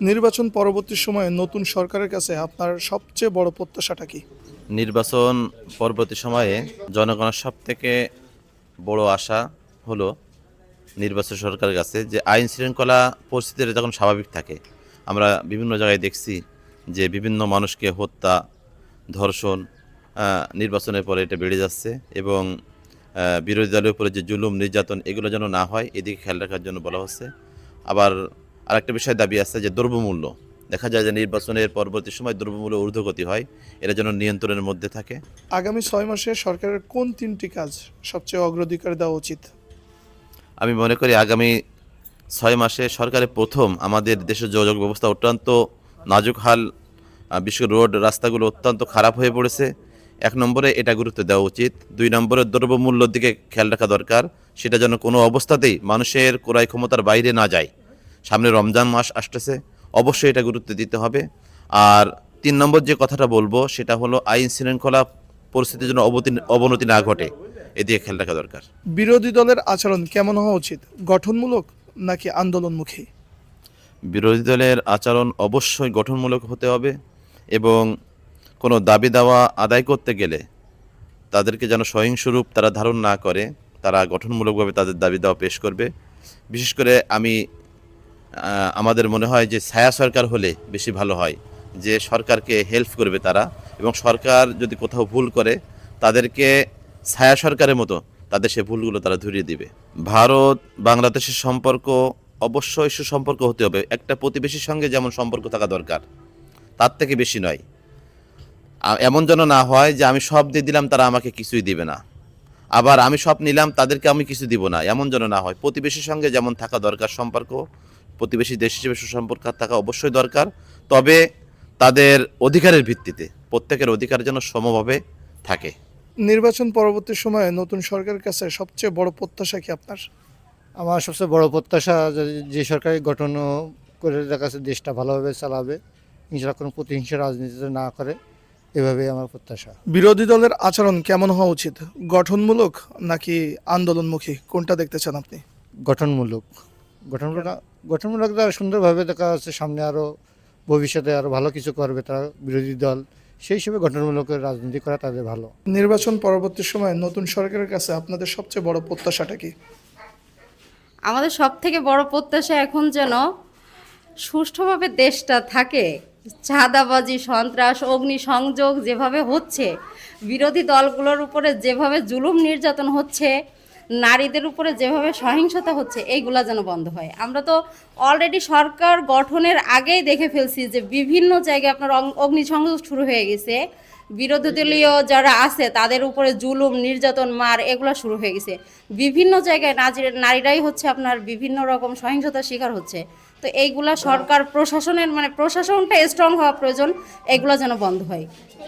নির্বাচন পরবর্তী সময়ে নতুন সরকারের কাছে আপনার সবচেয়ে বড় প্রত্যাশাটা কি? নির্বাচন পরবর্তী সময়ে জনগণের সবথেকে বড় আশা হলো নির্বাচন সরকারের কাছে যে আইন শৃঙ্খলা পরিস্থিতিটা যখন স্বাভাবিক থাকে। আমরা বিভিন্ন জায়গায় দেখছি যে বিভিন্ন মানুষকে হত্যা, ধর্ষণ নির্বাচনের পরে এটা বেড়ে যাচ্ছে এবং বিরোধী দলের উপরে যে জুলুম নির্যাতন এগুলো যেন না হয় এদিকে খেয়াল রাখার জন্য বলা হচ্ছে। আবার আরেকটা বিষয় দাবি আছে যে দ্রব্যমূল্য, দেখা যায় যে নির্বাচনের পরবর্তী সময় দ্রব্যমূল্য ঊর্ধ্বগতি হয়, এটা যেন নিয়ন্ত্রণের মধ্যে থাকে। আগামী 6 মাসে সরকারের কোন 3টি কাজ সবচেয়ে অগ্রাধিকার দেওয়া উচিত? আমি মনে করি আগামী 6 মাসে সরকারের প্রথম আমাদের দেশের যোগাযোগ ব্যবস্থা অত্যন্ত নাজুক হাল, বিশেষ করে রোড রাস্তাগুলো অত্যন্ত খারাপ হয়ে পড়েছে। 1 নম্বরে এটা গুরুত্ব দেওয়া উচিত। 2 নম্বরে দ্রব্যমূল্যর দিকে খেয়াল রাখা দরকার, সেটা যেন কোনো অবস্থাতেই মানুষের ক্রয় ক্ষমতার বাইরে না যায়। সামনে রমজান মাস আসতেছে, অবশ্যই এটা গুরুত্ব দিতে হবে। আর 3 নম্বর যে কথাটা বলবো সেটা হলো আইন শৃঙ্খলা পরিস্থিতির জন্য অবনতি না ঘটে, এদিকে খেয়াল রাখা দরকার। বিরোধী দলের আচরণ কেমন হওয়া উচিত? গঠনমূলক নাকি আন্দোলনমুখী? বিরোধী দলের আচরণ অবশ্যই গঠনমূলক হতে হবে এবং কোনো দাবি দাওয়া আদায় করতে গেলে তাদেরকে যেন সহিংস রূপ তারা ধারণ না করে, তারা গঠনমূলকভাবে তাদের দাবি দাওয়া পেশ করবে। বিশেষ করে আমাদের মনে হয় যে ছায়া সরকার হলে বেশি ভালো হয়, যে সরকারকে হেল্প করবে তারা, এবং সরকার যদি কোথাও ভুল করে তাদেরকে ছায়া সরকারের মতো তাদের সে ভুলগুলো তারা ধরিয়ে দিবে। ভারত বাংলাদেশের সম্পর্ক অবশ্যই সুসম্পর্ক হতে হবে, একটা প্রতিবেশীর সঙ্গে যেমন সম্পর্ক থাকা দরকার তার থেকে বেশি নয়। এমন যেন না হয় যে আমি সব দিয়ে দিলাম তারা আমাকে কিছুই দিবে না, আবার আমি সব নিলাম তাদেরকে আমি কিছু দিব না, এমন যেন না হয়। প্রতিবেশীর সঙ্গে যেমন থাকা দরকার সম্পর্ক, প্রতিবেশী দেশ হিসেবে সুসম্পর্ক থাকা অবশ্যই দরকার, তবে তাদের অধিকারের ভিত্তিতে, প্রত্যেকের অধিকার যেন সমভাবে থাকে। নির্বাচন পরবর্তী সময়ে নতুন সরকারের কাছে সবচেয়ে বড় প্রত্যাশা কি আপনার? আমার সবচেয়ে বড় প্রত্যাশা যে সরকারি গঠন করে দেখাচ্ছে দেশটা ভালোভাবে চালাবে, ইনশাল্লাহ কোনো প্রতিহিংসা রাজনীতিতে না করে, এভাবেই আমার প্রত্যাশা। বিরোধী দলের আচরণ কেমন হওয়া উচিত? গঠনমূলক নাকি আন্দোলনমুখী, কোনটা দেখতে চান আপনি? গঠনমূলক গঠনমূলক গঠনমূলক দ্বারা সুন্দরভাবে দেখা যাচ্ছে সামনে আরও ভবিষ্যতে আরও ভালো কিছু করবে তারা বিরোধী দল, সেই হিসেবে গঠনমূলক রাজনীতি করা তাদের ভালো। নির্বাচন পরবর্তী সময়ে নতুন সরকারের কাছে আপনাদের সবচেয়ে বড় প্রত্যাশাটা কি? আমাদের সব থেকে বড় প্রত্যাশা এখন যেন সুষ্ঠুভাবে দেশটা থাকে। চাঁদাবাজি, সন্ত্রাস, অগ্নিসংযোগ যেভাবে হচ্ছে, বিরোধী দলগুলোর উপরে যেভাবে জুলুম নির্যাতন হচ্ছে, নারীদের উপরে যেভাবে সহিংসতা হচ্ছে, এইগুলা যেন বন্ধ হয়। আমরা তো অলরেডি সরকার গঠনের আগেই দেখে ফেলছি যে বিভিন্ন জায়গায় আপনার অগ্নিসংযোগ শুরু হয়ে গেছে। বিরোধী দলীয় যারা আছে তাদের উপরে জুলুম নির্যাতন মার এগুলো শুরু হয়ে গেছে। বিভিন্ন জায়গায় নারীরাই হচ্ছে আপনার বিভিন্ন রকম সহিংসতার শিকার হচ্ছে। তো এইগুলা সরকার প্রশাসনের প্রশাসনটা স্ট্রং হওয়া প্রয়োজন, এগুলো যেন বন্ধ হয়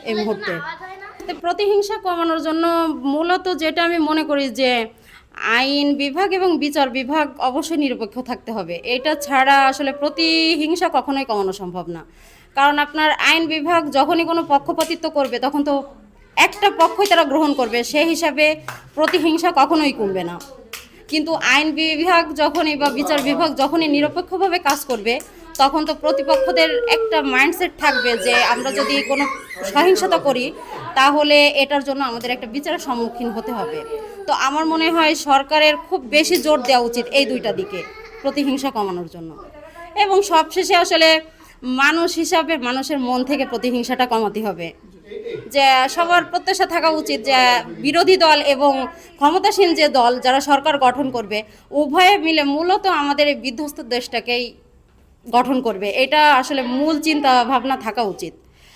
এই মুহূর্তে। তো প্রতিহিংসা কমানোর জন্য মূলত যেটা আমি মনে করি যে আইন বিভাগ এবং বিচার বিভাগ অবশ্যই নিরপেক্ষ থাকতে হবে। এটা ছাড়া আসলে প্রতিহিংসা কখনোই কমানো সম্ভব না। কারণ আপনার আইন বিভাগ যখনই কোনো পক্ষপাতিত্ব করবে তখন তো একটা পক্ষই তারা গ্রহণ করবে, সেই হিসাবে প্রতিহিংসা কখনোই কমবে না। কিন্তু আইন বিভাগ যখনই বা বিচার বিভাগ যখনই নিরপেক্ষভাবে কাজ করবে তখন তো প্রতিপক্ষদের একটা মাইন্ডসেট থাকবে যে আমরা যদি কোনো সহিংসতা করি তাহলে এটার জন্য আমাদের একটা বিচারের সম্মুখীন হতে হবে। তো আমার মনে হয় সরকারের খুব বেশি জোর দেওয়া উচিত এই দুইটা দিকে প্রতিহিংসা কমানোর জন্য। এবং সবশেষে আসলে মানুষ হিসাবে মানুষের মন থেকে প্রতিহিংসাটা কমাতে হবে। যে সবার প্রত্যাশা থাকা উচিত যে বিরোধী দল এবং ক্ষমতাসীন যে দল যারা সরকার গঠন করবে উভয়ে মিলে মূলত আমাদের এই বিধ্বস্ত দেশটাকেই গঠন করবে, এটা আসলে মূল চিন্তা ভাবনা থাকা উচিত।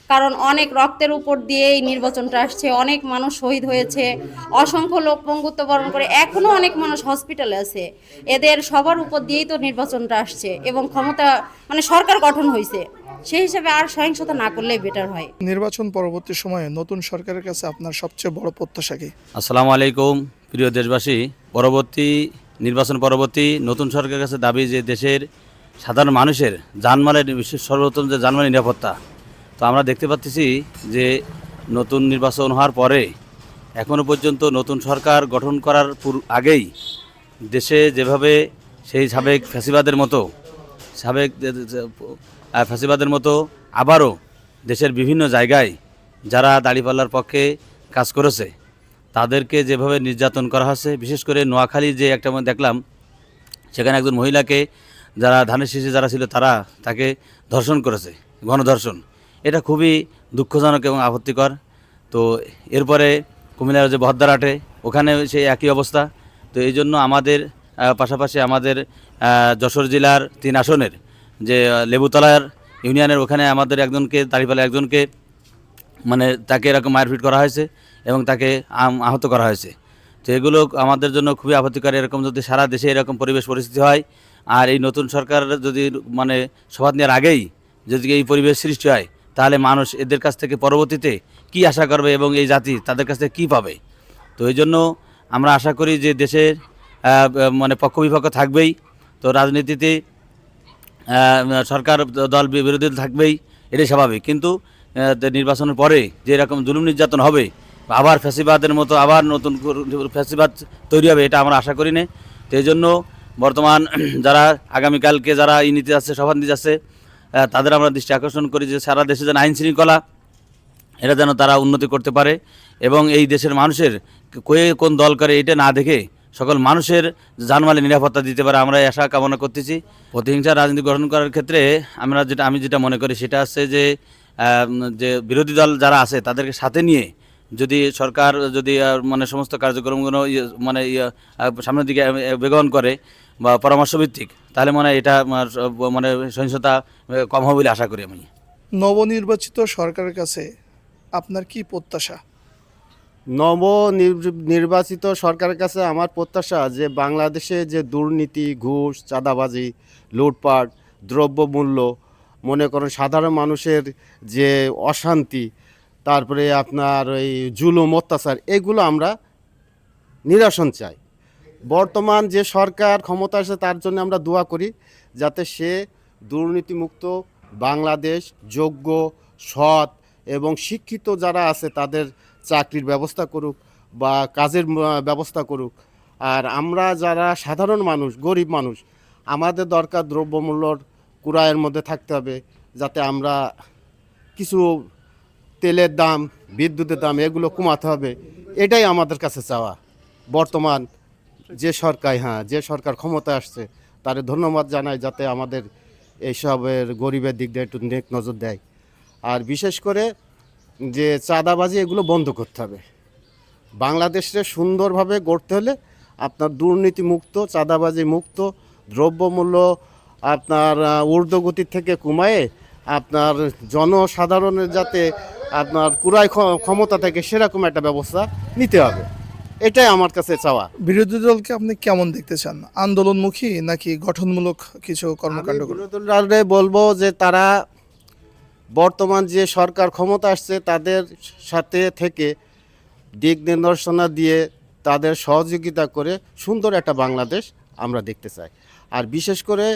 কারণ অনেক রক্তের উপর দিয়েই নির্বাচনটা আসছে, অনেক মানুষ শহীদ হয়েছে, অসংখ্য লোক পঙ্গুত্ব বরণ করে এখনও অনেক মানুষ হসপিটালে আছে, এদের সবার উপর দিয়েই তো নির্বাচনটা আসছে এবং ক্ষমতা সরকার গঠন হয়েছে। সেই হিসাবে আর সহিংসতা না করলেই বেটার হয়। নির্বাচন পরবর্তী সময়ে নতুন সরকারের কাছে আপনার সবচেয়ে বড় প্রত্যাশা কি? আসসালামু আলাইকুম প্রিয় দেশবাসী। নির্বাচন পরবর্তী নতুন সরকারের কাছে দাবি যে দেশের সাধারণ মানুষের জানমালের বিশেষ সর্বোত্তম যে জানমালের নিরাপত্তা। তো আমরা দেখতে পাচ্ছি যে নতুন নির্বাচন হওয়ার পরে এখনও পর্যন্ত নতুন সরকার গঠন করার আগেই দেশে যেভাবে সেই সাবেক ফ্যাসিবাদের মতো সাবেক ফ্যাসিবাদের মতো আবারও দেশের বিভিন্ন জায়গায় যারা দাঁড়িপাল্লার পক্ষে কাজ করেছে তাদেরকে যেভাবে নির্যাতন করা হচ্ছে, বিশেষ করে নোয়াখালী যে একটা দেখলাম, সেখানে একজন মহিলাকে যারা ধানের শীষে যারা ছিল তাকে ধর্ষণ করেছে, গণধর্ষণ। এটা খুবই দুঃখজনক এবং আপত্তিকর। তো এরপরে কুমিল্লার যে বহদ্দারহাটে ওখানে সেই একই অবস্থা। তো এই জন্য আমাদের পাশাপাশি আমাদের যশোর জেলার 3 আসনের যে লেবুতলার ইউনিয়নের ওখানে আমাদের একজনকে দাঁড়িপাল্লা একজনকে মানে তাকে এরকম মারপিট করা হয়েছে এবং তাকে আহত করা হয়েছে। তো এগুলো আমাদের জন্য খুবই আপত্তিকর। এরকম যদি সারা দেশে এরকম পরিবেশ পরিস্থিতি হয় আর এই নতুন সরকার যদি মানে শপথ নেওয়ার আগেই যদি এই পরিবেশ সৃষ্টি হয়, তাহলে মানুষ এদের কাছ থেকে পরবর্তীতে কি আশা করবে এবং এই জাতি তাদের কাছ থেকে কী পাবে। তো এই জন্য আমরা আশা করি যে দেশের মানে পক্ষ বিপক্ষ থাকবেই। তো রাজনীতিতে সরকার দল বিরোধী দল থাকবেই, এটাই স্বাভাবিক। কিন্তু নির্বাচনের পরে যে এরকম জুলুম নির্যাতন হবে, আবার ফ্যাসিবাদের মতো আবার নতুন ফ্যাসিবাদ তৈরি হবে, এটা আমরা আশা করি না। তো এই জন্য বর্তমান যারা আগামীকালকে যারা নিতে যাচ্ছে, শপথ নিতে যাচ্ছে, তাদের আমরা দৃষ্টি আকর্ষণ করি যে সারা দেশে যেন আইন শৃঙ্খলা এটা যেন তারা উন্নতি করতে পারে এবং এই দেশের মানুষের কোন দল করে এটা না দেখে সকল মানুষের জানমালের নিরাপত্তা দিতে পারে, আমরা আশা কামনা করতেছি। প্রতিহিংসা রাজনীতি গঠন করার ক্ষেত্রে আমি যেটা মনে করি সেটা হচ্ছে যে বিরোধী দল যারা আছে তাদেরকে সাথে নিয়ে যদি সরকার যদি মানে সমস্ত কার্যক্রমগুলো সামনের দিকে বেগন করে বা পরামর্শভিত্তিক, তাহলে মনে হয় এটা মানে সহিংসতা কম হবে বলে আশা করি আমি। নবনির্বাচিত সরকারের কাছে আপনার কি প্রত্যাশা? নির্বাচিত সরকারের কাছে আমার প্রত্যাশা যে বাংলাদেশে যে দুর্নীতি, ঘুষ, চাঁদাবাজি, লুটপাট, দ্রব্যমূল্য, মনে করেন সাধারণ মানুষের যে অশান্তি, তারপরে আপনার ওই জুলুম অত্যাচার, এগুলো আমরা নিরসন চাই। বর্তমান যে সরকার ক্ষমতা আছে তার জন্য আমরা দোয়া করি যাতে সে দুর্নীতিমুক্ত বাংলাদেশ, যোগ্য, সৎ এবং শিক্ষিত যারা আছে তাদের চাকরির ব্যবস্থা করুক বা কাজের ব্যবস্থা করুক। আর আমরা যারা সাধারণ মানুষ, গরিব মানুষ, আমাদের দরকার দ্রব্যমূল্যর কুড়ায়ের মধ্যে থাকতে হবে, যাতে আমরা কিছু তেলের দাম, বিদ্যুতের দাম এগুলো কমাতে হবে। এটাই আমাদের কাছে চাওয়া। বর্তমান যে সরকার ক্ষমতা আসছে তারে ধন্যবাদ জানাই, যাতে আমাদের এইসবের গরিবের দিক দিয়ে একটু নেক নজর দেয়। আর বিশেষ করে যে চাঁদাবাজি এগুলো বন্ধ করতে হবে। বাংলাদেশে সুন্দরভাবে গড়তে হলে আপনার দুর্নীতি মুক্ত, চাঁদাবাজি মুক্ত, দ্রব্যমূল্য আপনার ঊর্ধ্বগতির থেকে কমায়ে আপনার জনসাধারণের যাতে আপনার কুড়াই ক্ষমতা থেকে সেরকম একটা ব্যবস্থা নিতে হবে। এটাই আমার কাছে চাওয়া। বিরোধী দলকে আপনি কেমন দেখতে চান? আন্দোলনমুখী নাকি গঠনমূলক কিছু কর্মকাণ্ড করবে? বিরোধী দলরে বলবো যে তারা বর্তমান যে সরকার ক্ষমতা আসছে তাদের সাথে থেকে দিক নির্দেশনা দিয়ে তাদের সহযোগিতা করে সুন্দর একটা বাংলাদেশ আমরা দেখতে চাই। আর বিশেষ করে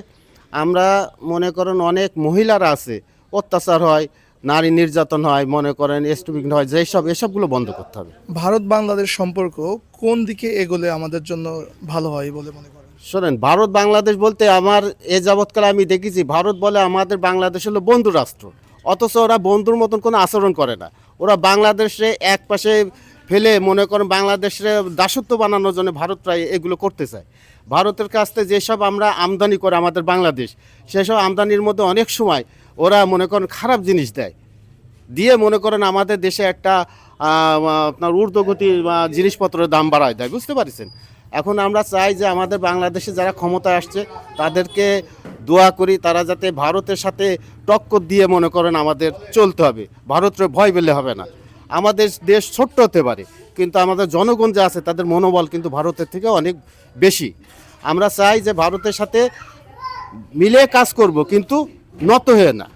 আমরা মনে করেন অনেক মহিলারা আছে, অত্যাচার হয়, নারী নির্যাতন হয়, মনে করেন স্টুপিং হয়, এসবগুলো বন্ধ করতে হবে। ভারত বাংলাদেশ সম্পর্ক কোন দিকে এগোলে আমাদের জন্য ভালো হয় বলে মনে করেন? শোনেন, ভারত বাংলাদেশ বলতে আমার এ যাবৎকালে আমি দেখেছি ভারত বলে আমাদের বাংলাদেশ হলো বন্ধু রাষ্ট্র, অথচ ওরা বন্ধুর মতন কোনো আচরণ করে না। ওরা বাংলাদেশে এক পাশে ফেলে মনে করেন বাংলাদেশে দাসত্ব বানানোর জন্য ভারত প্রায় এগুলো করতে চায়। ভারতের কাছ থেকে যেসব আমরা আমদানি করে আমাদের বাংলাদেশ, সেসব আমদানির মধ্যে অনেক সময় ওরা মনে করেন খারাপ জিনিস দেয়, দিয়ে মনে করেন আমাদের দেশে একটা আপনার ঊর্ধ্বগতি জিনিসপত্রের দাম বাড়ায় দেয়, বুঝতে পারছেন। এখন আমরা চাই যে আমাদের বাংলাদেশে যারা ক্ষমতায় আসছে তাদেরকে দোয়া করি তারা যাতে ভারতের সাথে টক্কর দিয়ে মনে করেন আমাদের চলতে হবে। ভারতের ভয় পেলে হবে না। আমাদের দেশ ছোট্ট হতে পারে, কিন্তু আমাদের জনগণ যে আছে তাদের মনোবল কিন্তু ভারতের থেকে অনেক বেশি। আমরা চাই যে ভারতের সাথে মিলে কাজ করব, কিন্তু নত হয়ে না।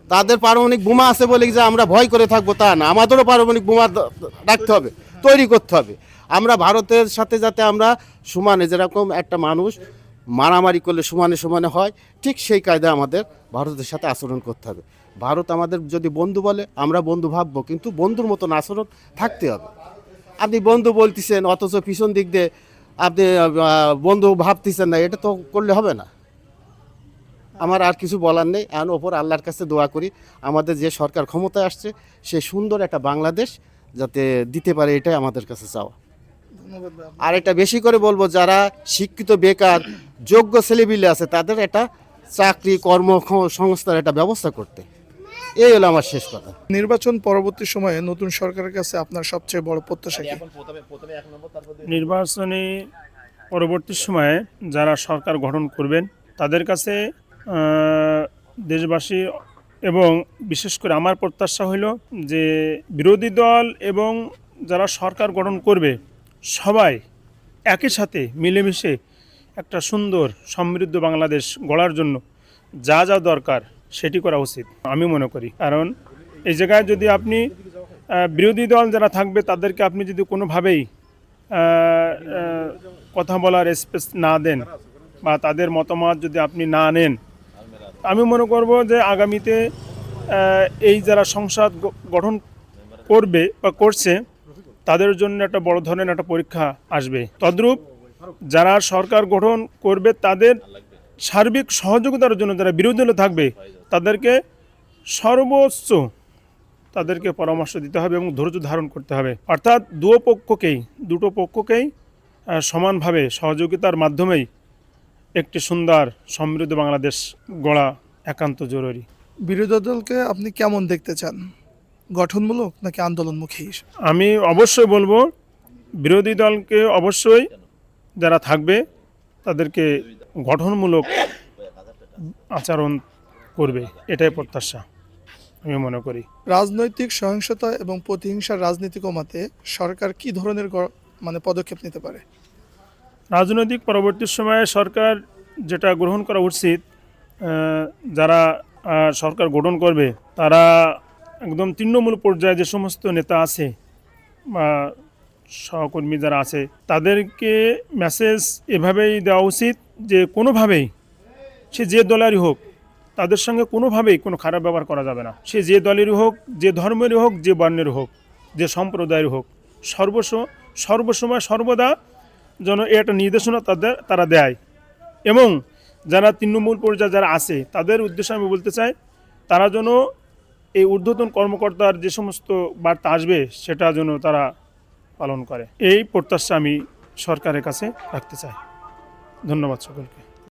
তাদের পারমাণবিক বোমা আছে বলে যে আমরা ভয় করে থাকবো তা না, আমাদেরও পারমাণবিক বোমা রাখতে হবে, তৈরি করতে হবে। আমরা ভারতের সাথে যাতে আমরা সমানে, যেরকম একটা মানুষ মারামারি করলে সমানে সমানে হয়, ঠিক সেই কায়দায় আমাদের ভারতের সাথে আচরণ করতে হবে। ভারত আমাদের যদি বন্ধু বলে আমরা বন্ধু ভাববো, কিন্তু বন্ধুর মতন আচরণ থাকতে হবে। আপনি বন্ধু বলতেছেন অথচ পিছন দিক দিয়ে আপনি বন্ধু ভাবতেছেন না, এটা তো করলে হবে না। আমার আর কিছু বলার নেই। এখন ওপর আল্লাহর কাছে দোয়া করি আমাদের যে সরকার ক্ষমতায় আসছে সে সুন্দর একটা বাংলাদেশ যাতে দিতে পারে, এটাই আমাদের কাছে চাওয়া। ধন্যবাদ ভাই। আর এটা বেশি করে বলবো, যারা শিক্ষিত বেকার যোগ্য ছেলেপিলে আছে তাদের একটা চাকরি কর্মসংস্থানের একটা ব্যবস্থা করতে, এই হলো আমার শেষ কথা। নির্বাচন পরবর্তী সময়ে নতুন সরকারের কাছে আপনার সবচেয়ে বড় প্রত্যাশা কি? নির্বাচনী পরবর্তী সময়ে যারা সরকার গঠন করবেন তাদের কাছে দেশবাসী এবং বিশেষ করে আমার প্রত্যাশা হইল যে বিরোধী দল এবং যারা সরকার গঠন করবে সবাই একই সাথে মিলেমিশে একটা সুন্দর সমৃদ্ধ বাংলাদেশ গড়ার জন্য যা যা দরকার সেটি করা উচিত আমি মনে করি। কারণ এই জায়গায় যদি আপনি বিরোধী দল যারা থাকবে তাদেরকে আপনি যদি কোনোভাবেই কথা বলার স্পেস না দেন বা তাদের মতামত যদি আপনি না নেন, আমি মনে করব যে আগামীতে এই যারা সংসদ গঠন করবে বা করছে তাদের জন্য একটা বড় ধরনের একটা পরীক্ষা আসবে। তদ্রূপ যারা সরকার গঠন করবে তাদের সার্বিক সহযোগিতার জন্য যারা বিরোধী দলে থাকবে তাদেরকে সর্বোচ্চ তাদেরকে পরামর্শ দিতে হবে এবং ধৈর্য ধারণ করতে হবে। অর্থাৎ দুটো পক্ষকেই সমানভাবে সহযোগিতার মাধ্যমেই একটি সুন্দর সমৃদ্ধ বাংলাদেশ গড়া একান্ত জরুরি। বিরোধী দলকে আপনি কেমন দেখতে চান, গঠনমূলক নাকি আন্দোলনমুখী? আমি অবশ্যই বলবো বিরোধী দলকে অবশ্যই যারা থাকবে তাদেরকে গঠনমূলক আচরণ করবে, এটাই প্রত্যাশা আমি মনে করি। রাজনৈতিক সহিংসতা এবং প্রতিহিংসার রাজনীতি কমাতে সরকার কি ধরনের পদক্ষেপ নিতে পারে? রাজনৈতিক পরবর্তী সময়ে সরকার যেটা গ্রহণ করা উচিত, যারা সরকার গঠন করবে তারা একদম তৃণমূল পর্যায়ে যে সমস্ত নেতা আছে বা সহকর্মী যারা আছে তাদেরকে মেসেজ এভাবেই দেওয়া উচিত যে কোনোভাবেই সে যে দলেরই হোক তাদের সঙ্গে কোনোভাবেই কোনো খারাপ ব্যবহার করা যাবে না। সে যে দলেরই হোক, যে ধর্মেরই হোক, যে বর্ণের হোক, যে সম্প্রদায়ের হোক, সর্বসময় সর্বদা যেন একটা নির্দেশনা তারা দেয়। এবং যারা তৃণমূল পর্যায়ে যারা আছে তাদের উদ্দেশ্যে আমি বলতে চাই তারা যেন এই ঊর্ধ্বতন কর্মকর্তার যে সমস্ত বার্তা আসবে সেটা যেন তারা পালন করে, এই প্রত্যাশা আমি সরকারের কাছে রাখতে চাই। ধন্যবাদ সকলকে।